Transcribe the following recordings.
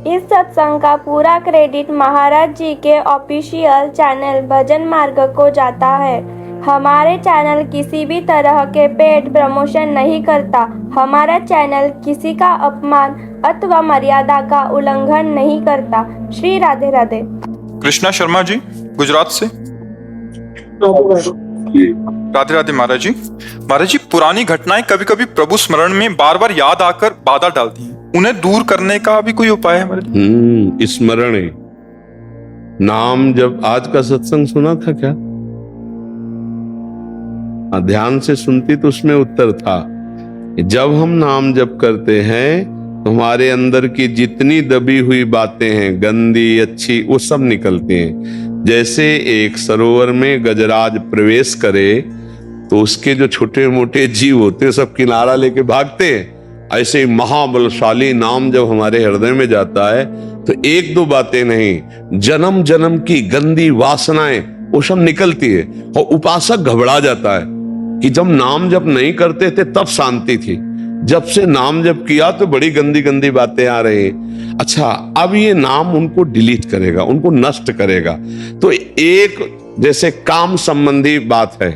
इस सत्संग का पूरा क्रेडिट महाराज जी के ऑफिशियल चैनल भजन मार्ग को जाता है। हमारे चैनल किसी भी तरह के पेड प्रमोशन नहीं करता। हमारा चैनल किसी का अपमान अथवा मर्यादा का उल्लंघन नहीं करता। श्री राधे राधे। कृष्णा शर्मा जी गुजरात से। राधे राधे महाराज जी। महाराज जी, पुरानी घटनाएं कभी कभी प्रभु स्मरण में बार बार याद आकर बाधा डालती हैं, उन्हें दूर करने का भी कोई उपाय है महाराज जी? स्मरण नाम जब आज का सत्संग सुना था क्या? ध्यान से सुनती तो उसमें उत्तर था। जब हम नाम जप करते हैं तो हमारे अंदर की जितनी दबी हुई बातें हैं, गंदी अच्छी, वो सब निकलती हैं। जैसे एक सरोवर में गजराज प्रवेश करे तो उसके जो छोटे मोटे जीव होते हैं सब किनारा लेके भागते हैं। ऐसे महाबलशाली नाम जब हमारे हृदय में जाता है तो एक दो बातें नहीं, जन्म जन्म की गंदी वासनाएं वो सब निकलती है। और उपासक घबरा जाता है कि जब नाम जप नहीं करते थे तब शांति थी, जब से नाम जप किया तो बड़ी गंदी गंदी बातें आ रही। अच्छा, अब ये नाम उनको डिलीट करेगा, उनको नष्ट करेगा। तो एक जैसे काम संबंधी बात है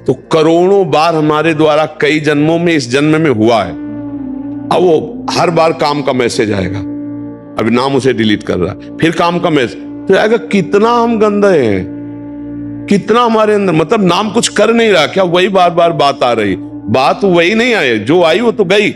तो करोड़ों बार हमारे द्वारा कई जन्मों में इस जन्म में हुआ है। अब वो हर बार काम का मैसेज आएगा, अभी नाम उसे डिलीट कर रहा है, फिर काम का मैसेज तो आएगा। कितना हम गंदे हैं, कितना हमारे अंदर, मतलब नाम कुछ कर नहीं रहा क्या? वही बार बार बात आ रही, बात वही नहीं आई, जो आई वो तो गई।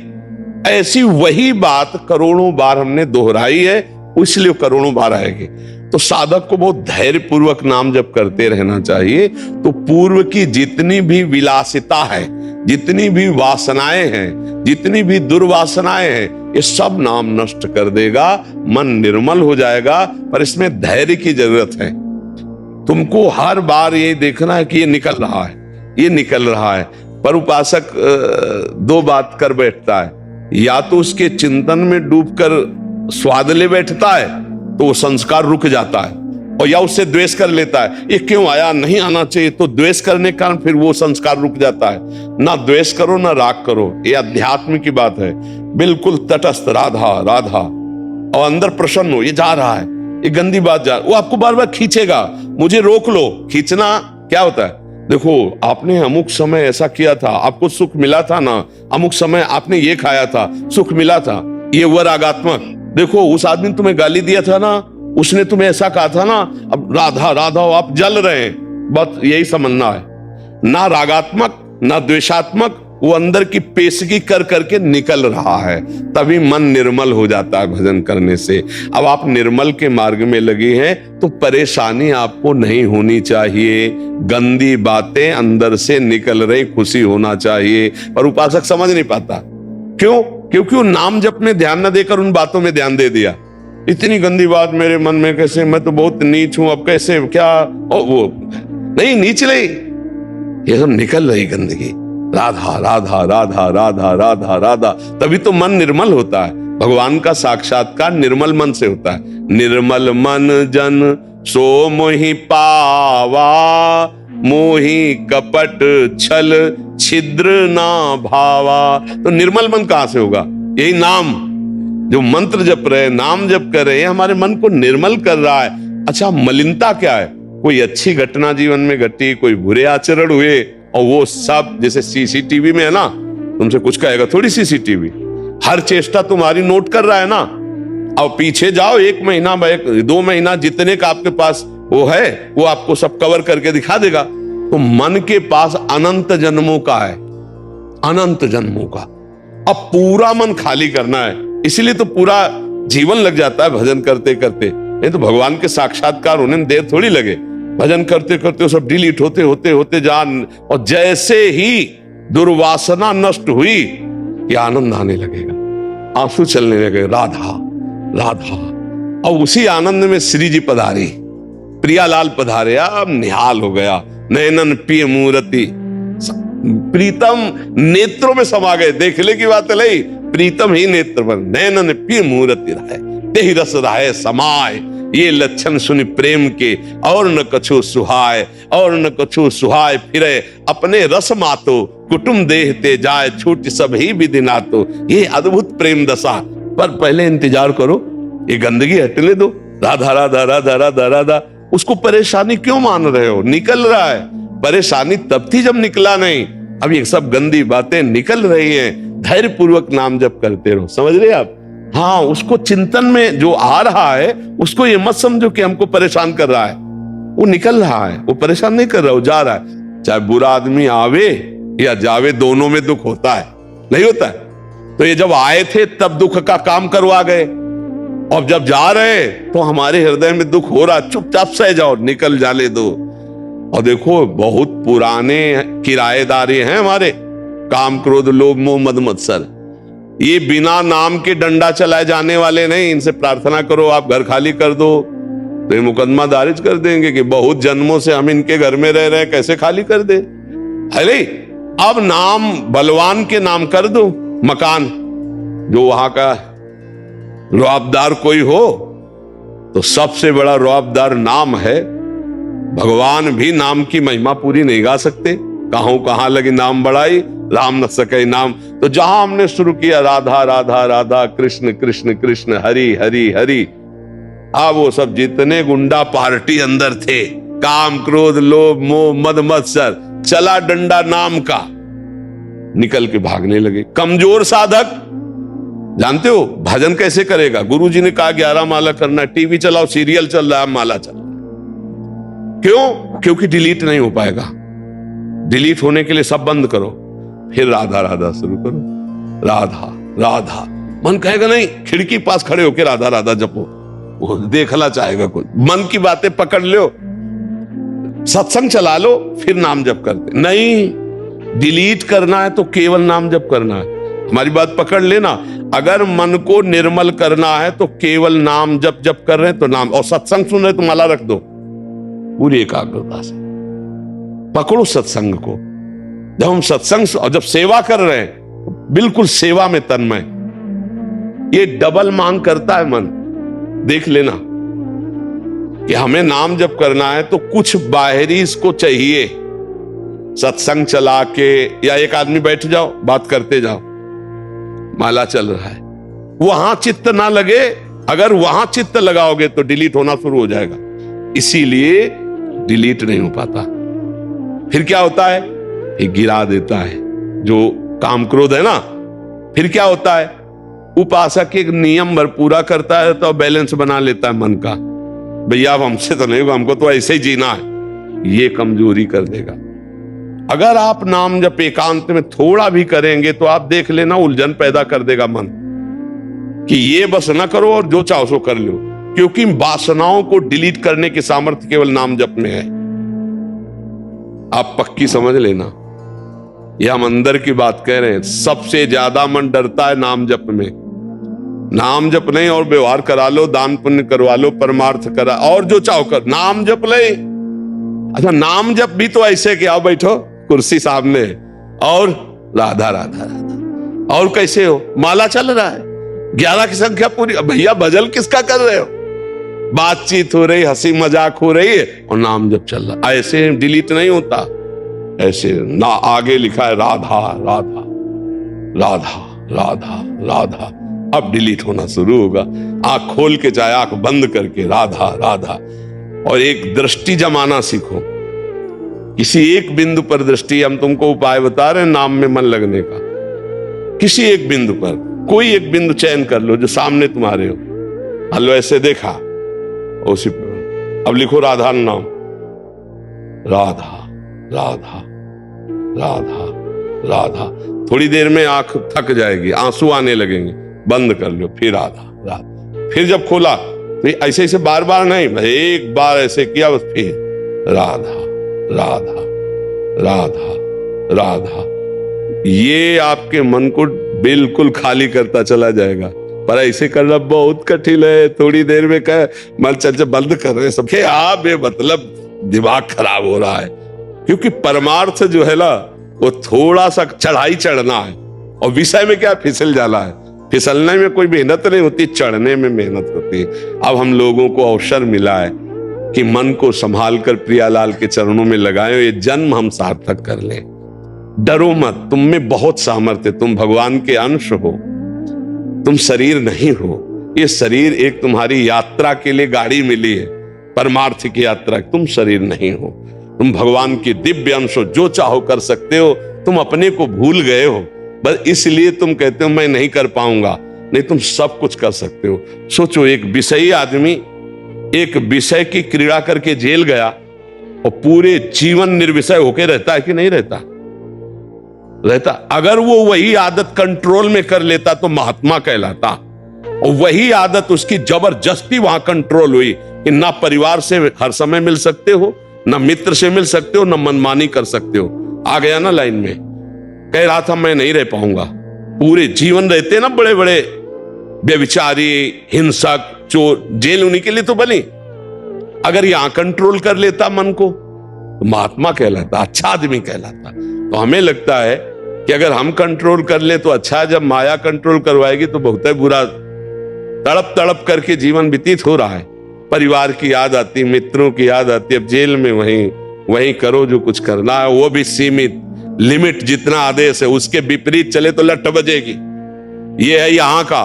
ऐसी वही बात करोड़ों बार हमने दोहराई है, इसलिए करोड़ों बार आएगी। तो साधक को बहुत धैर्य पूर्वक नाम जप करते रहना चाहिए। तो पूर्व की जितनी भी विलासिता है, जितनी भी वासनाएं हैं, जितनी भी दुर्वासनाएं हैं, ये सब नाम नष्ट कर देगा, मन निर्मल हो जाएगा। पर इसमें धैर्य की जरूरत है। तुमको हर बार ये देखना है कि ये निकल रहा है, ये निकल रहा है। पर उपासक दो बात कर बैठता है, या तो उसके चिंतन में डूबकर स्वाद ले बैठता है तो वो संस्कार रुक जाता है, और या उससे द्वेष कर लेता है, ये क्यों आया, नहीं आना चाहिए, तो द्वेष करने के कारण फिर वो संस्कार रुक जाता है। ना द्वेष करो ना राग करो, ये अध्यात्म की बात है। बिल्कुल तटस्थ, राधा राधा, और अंदर प्रसन्न हो, ये जा रहा है, ये गंदी बात जा, वो आपको बार बार खींचेगा, मुझे रोक लो। खींचना क्या होता है? देखो, आपने अमुक समय ऐसा किया था, आपको सुख मिला था ना, अमुक समय आपने ये खाया था, सुख मिला था, ये हुआ रागात्मक। देखो, उस आदमी ने तुम्हें गाली दिया था ना, उसने तुम्हें ऐसा कहा था ना, अब राधा राधा हो, आप जल रहे हैं। बस यही समझना है, ना रागात्मक ना द्वेषात्मक, वो अंदर की पेशगी कर करके निकल रहा है, तभी मन निर्मल हो जाता है भजन करने से। अब आप निर्मल के मार्ग में लगी हैं तो परेशानी आपको नहीं होनी चाहिए, गंदी बातें अंदर से निकल रही, खुशी होना चाहिए। पर उपासक समझ नहीं पाता, क्यों? क्योंकि वो नाम जप में ध्यान न देकर उन बातों में ध्यान दे दिया। इतनी गंदी बात मेरे मन में कैसे, मैं तो बहुत नीच हूं, अब कैसे क्या, ओ वो नहीं नीच रही, ये सब निकल रही गंदगी, राधा राधा राधा राधा राधा राधा, तभी तो मन निर्मल होता है। भगवान का साक्षात्कार निर्मल मन से होता है। निर्मल मन जन सो मोहि पावा, मोहि कपट छल छिद्र ना भावा। तो निर्मल मन कहां से होगा? यही नाम, जो मंत्र जप रहे, नाम जप कर रहे हैं, हमारे मन को निर्मल कर रहा है। अच्छा, मलिनता क्या है? कोई अच्छी घटना जीवन में घटी, कोई बुरे आचरण हुए, और वो सब जैसे सीसीटीवी में है ना, तुमसे कुछ कहेगा थोड़ी, सीसीटीवी हर चेष्टा तुम्हारी नोट कर रहा है ना। अब पीछे जाओ, 1 महीना 2 महीना जितने का आपके पास वो है, वो आपको सब कवर करके दिखा देगा। तो मन के पास अनंत जन्मों का है, अनंत जन्मों का। अब पूरा मन खाली करना है, इसलिए तो पूरा जीवन लग जाता है भजन करते करते। नहीं तो भगवान के साक्षात्कार होने में देर थोड़ी लगे, भजन करते करते सब डिलीट होते होते होते जान। और जैसे ही दुर्वासना नष्ट हुई कि आनंद आने लगेगा, आंसू चलने लगे, राधा राधा। और उसी आनंद में श्री जी पधारे, प्रियालाल पधारे, अब निहाल हो गया। नयनन पिय मूर्ति, प्रीतम नेत्रों में समा गए। देखने की बात नहीं, प्रीतम ही नेत्र बन, नयनन पिय मूर्ति रहे, तेहि रस रहे समाय। ये लक्षण सुनि प्रेम के, और न कछु सुहाय, और न कछु सुहाय फिरे, अपने रस मातो कुटुंब देहते जाए, छूट सब ही विधि नातो। ये अद्भुत प्रेम दशा। पर पहले इंतजार करो, ये गंदगी हटने दो, राधा राधा राधा राधा राधा। उसको परेशानी क्यों मान रहे हो? निकल रहा है। परेशानी तब थी जब निकला नहीं, अब ये सब गंदी बातें निकल रही हैं। धैर्य पूर्वक नाम जप करते रहो, समझ रहे आप? हाँ, उसको चिंतन में जो आ रहा है उसको ये मत समझो कि हमको परेशान कर रहा है। वो निकल रहा है, वो परेशान नहीं कर रहा, वो जा रहा है। चाहे बुरा आदमी आवे या जावे, दोनों में दुख होता है, नहीं होता है? तो ये जब आए थे तब दुख का काम करवा गए, और जब जा रहे तो हमारे हृदय में दुख हो रहा, चुपचाप सह जाओ, निकल जाने दो। और देखो, बहुत पुराने किराएदार हैं हमारे, काम क्रोध लोभ मोह मद मत्सर। ये बिना नाम के डंडा चलाए जाने वाले नहीं। इनसे प्रार्थना करो आप घर खाली कर दो, तो ये मुकदमा दारिज कर देंगे कि बहुत जन्मों से हम इनके घर में रह रहे हैं, कैसे खाली कर दे। अरे अब नाम बलवान के नाम कर दो मकान, जो वहां का रुआबदार कोई हो, तो सबसे बड़ा रुआबदार नाम है। भगवान भी नाम की महिमा पूरी नहीं गा सकते। कहां कहां लगी नाम बढ़ाई, राम न सके नाम। तो जहां हमने शुरू किया राधा राधा राधा, कृष्ण कृष्ण कृष्ण, हरि हरि हरि, अब वो सब जितने गुंडा पार्टी अंदर थे, काम क्रोध लोभ मोह मद मत्सर, चला डंडा नाम का, निकल के भागने लगे। कमजोर साधक, जानते हो भजन कैसे करेगा? गुरुजी ने कहा 11 माला करना, टीवी चलाओ, सीरियल चल रहा है, माला चल रहा है। क्यों? क्योंकि डिलीट नहीं हो पाएगा। डिलीट होने के लिए सब बंद करो, फिर राधा राधा शुरू करो। राधा राधा, मन कहेगा नहीं, खिड़की पास खड़े होकर राधा राधा जपो, वो देखना चाहेगा कुछ। मन की बातें पकड़ लो, सत्संग चला लो, फिर नाम जप करते नहीं। डिलीट करना है तो केवल नाम जप करना है। हमारी बात पकड़ लेना, अगर मन को निर्मल करना है तो केवल नाम जप जप कर रहे हैं तो नाम, और सत्संग सुन रहे तो माला रख दो पूरी एकाग्रता से। पकड़ो सत्संग को। जब हम सत्संग और जब सेवा कर रहे हैं, बिल्कुल सेवा में तन्मय, ये डबल मांग करता है मन। देख लेना कि हमें नाम जप करना है तो कुछ बाहरी इसको चाहिए। सत्संग चला के या एक आदमी बैठ जाओ, बात करते जाओ, माला चल रहा है, वहां चित्त ना लगे। अगर वहां चित्त लगाओगे तो डिलीट होना शुरू हो जाएगा। इसीलिए डिलीट नहीं हो पाता। फिर क्या होता है? फिर गिरा देता है जो काम क्रोध है ना। फिर क्या होता है? उपासक एक नियम भर पूरा करता है तो बैलेंस बना लेता है मन का, भैया अब हमसे तो नहीं होगा, हमको तो ऐसे ही जीना है। ये कमजोरी कर देगा। अगर आप नाम जब एकांत में थोड़ा भी करेंगे तो आप देख लेना, उलझन पैदा कर देगा मन कि ये बस ना करो और जो चाहो सो कर लो, क्योंकि वासनाओं को डिलीट करने की सामर्थ्य केवल नाम जप में है। आप पक्की समझ लेना, यह हम अंदर की बात कह रहे हैं। सबसे ज्यादा मन डरता है नाम जप में। नाम जप नहीं और व्यवहार करा लो, दान पुण्य करवा लो, परमार्थ करा, और जो चाहो कर, नाम जप ले। अच्छा, नाम जप भी तो ऐसे कि आओ बैठो कुर्सी सामने और राधा राधा राधा, और कैसे हो? माला चल रहा है, 11 की संख्या पूरी। भैया भजन किसका कर रहे हो? बातचीत हो रही, हंसी मजाक हो रही है और नाम जप चल रहा। ऐसे डिलीट नहीं होता। ऐसे ना, आगे लिखा है राधा राधा राधा राधा राधा, अब डिलीट होना शुरू होगा। आंख खोल के चाहे आंख बंद करके राधा राधा, और एक दृष्टि जमाना सीखो। किसी एक बिंदु पर दृष्टि, हम तुमको उपाय बता रहे हैं नाम में मन लगने का। किसी एक बिंदु पर, कोई एक बिंदु चयन कर लो जो सामने तुम्हारे हो। हलो ऐसे देखा, उसी पर अब लिखो राधा नाम, राधा राधा राधा राधा। थोड़ी देर में आंख थक जाएगी, आंसू आने लगेंगे, बंद कर लो, फिर राधा राधा। फिर जब खोला तो ऐसे ऐसे बार बार नहीं, एक बार ऐसे किया बस, फिर राधा राधा राधा राधा। ये आपके मन को बिल्कुल खाली करता चला जाएगा। पर ऐसे करना बहुत कठिन है। थोड़ी देर में कह मन चल बंद कर रहे सब, आप ये मतलब दिमाग खराब हो रहा है। क्योंकि परमार्थ जो है ना, वो थोड़ा सा चढ़ाई चढ़ना है, और विषय में क्या फिसल जाना है। फिसलने में कोई मेहनत नहीं होती, चढ़ने में मेहनत होती है। अब हम लोगों को अवसर मिला है कि मन को संभाल कर प्रियालाल के चरणों में लगाएं, ये जन्म हम सार्थक कर लें। डरो मत, तुम में बहुत सामर्थ्य, तुम भगवान के अंश हो, तुम शरीर नहीं हो। ये शरीर एक तुम्हारी यात्रा के लिए गाड़ी मिली है, परमार्थ की यात्रा। तुम शरीर नहीं हो, तुम भगवान की दिव्य अंश हो, जो चाहो कर सकते हो। तुम अपने को भूल गए हो, बस इसलिए तुम कहते हो मैं नहीं कर पाऊंगा। नहीं, तुम सब कुछ कर सकते हो। सोचो, एक विषयी आदमी एक विषय की क्रीड़ा करके जेल गया और पूरे जीवन निर्विषय होकर रहता है कि नहीं रहता? रहता। अगर वो वही आदत कंट्रोल में कर लेता तो महात्मा कहलाता। और वही आदत उसकी जबरदस्ती वहां कंट्रोल हुई कि ना परिवार से हर समय मिल सकते हो, ना मित्र से मिल सकते हो, ना मनमानी कर सकते हो। आ गया ना लाइन में। कह रहा था मैं नहीं रह पाऊंगा। पूरे जीवन रहते ना बड़े बड़े व्यभिचारी, हिंसक, चोर, जेल उन्हीं के लिए तो बनी। अगर यहां कंट्रोल कर लेता मन को तो महात्मा कहलाता, अच्छा आदमी कहलाता। तो हमें लगता है कि अगर हम कंट्रोल कर ले तो अच्छा, जब माया कंट्रोल करवाएगी तो बहुत ही बुरा। तड़प तड़प करके जीवन व्यतीत हो रहा है। परिवार की याद आती, मित्रों की याद आती। अब जेल में वहीं करो जो कुछ करना है, वो भी सीमित, लिमिट। जितना आदेश है उसके विपरीत चले तो लठ बजेगी। ये है यहां का।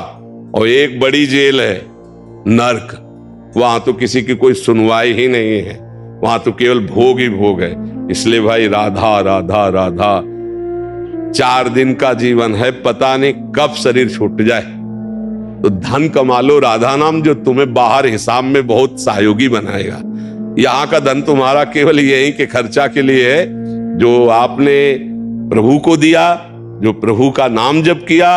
और एक बड़ी जेल है नर्क। वहां तो किसी की कोई सुनवाई ही नहीं है, वहां तो केवल भोग ही भोग है। इसलिए भाई राधा राधा राधा, 4 दिन का जीवन है, पता नहीं कब शरीर छूट जाए। तो धन कमा लो राधा नाम, जो तुम्हें बाहर हिसाब में बहुत सहयोगी बनाएगा। यहां का धन तुम्हारा केवल यही के खर्चा के लिए है, जो आपने प्रभु को दिया, जो प्रभु का नाम जप किया,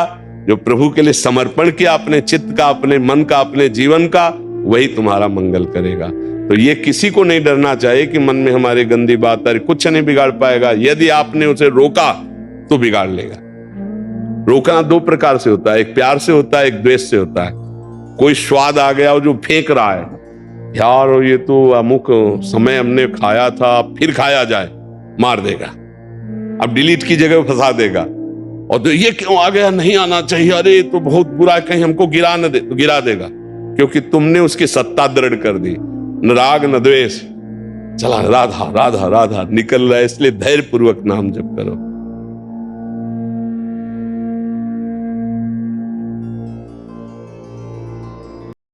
जो प्रभु के लिए समर्पण किया अपने चित्त का, अपने मन का, अपने जीवन का, वही तुम्हारा मंगल करेगा। तो ये किसी को नहीं डरना चाहिए कि मन में हमारी गंदी बात आ रही, कुछ नहीं बिगाड़ पाएगा। यदि आपने उसे रोका तो बिगाड़ लेगा। रोकना 2 प्रकार से होता है, एक प्यार से होता है, एक द्वेष से होता है। कोई स्वाद आ गया और जो फेंक रहा है, यार ये तो अमुक समय हमने खाया था, फिर खाया जाए, मार देगा। अब डिलीट की जगह फंसा देगा। और तो ये क्यों आ गया, नहीं आना चाहिए, अरे तो बहुत बुरा, कहीं हमको गिरा न दे, तो गिरा देगा, क्योंकि तुमने उसकी सत्ता दृढ़ कर दी। न राग न द्वेष, चला राधा राधा राधा निकल रहा है। इसलिए धैर्य पूर्वक नाम जप करो।